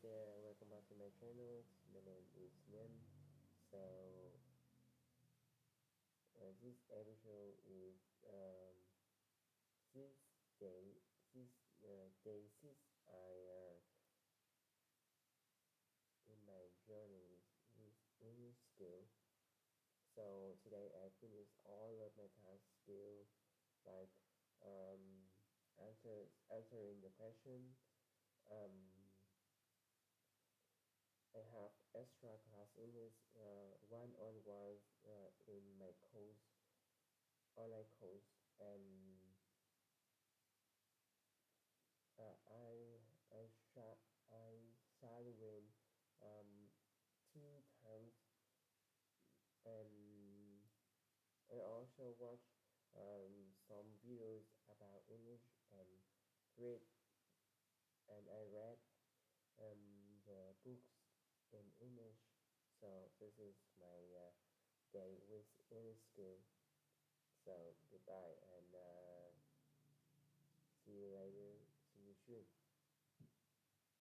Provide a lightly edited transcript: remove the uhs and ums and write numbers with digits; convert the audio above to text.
there, welcome back to my channel. My name is Nim. So this episode is this day this day six I in my journey with English school. So today I finished all of my tasks still like um, answering the question. Um, I have extra class English one-on-one in my course, online course, and I shot I shadowing um, 2 times, and I also watch some videos about English and read I read the books in English. So this is my day with English school. So goodbye and see you later. See you soon.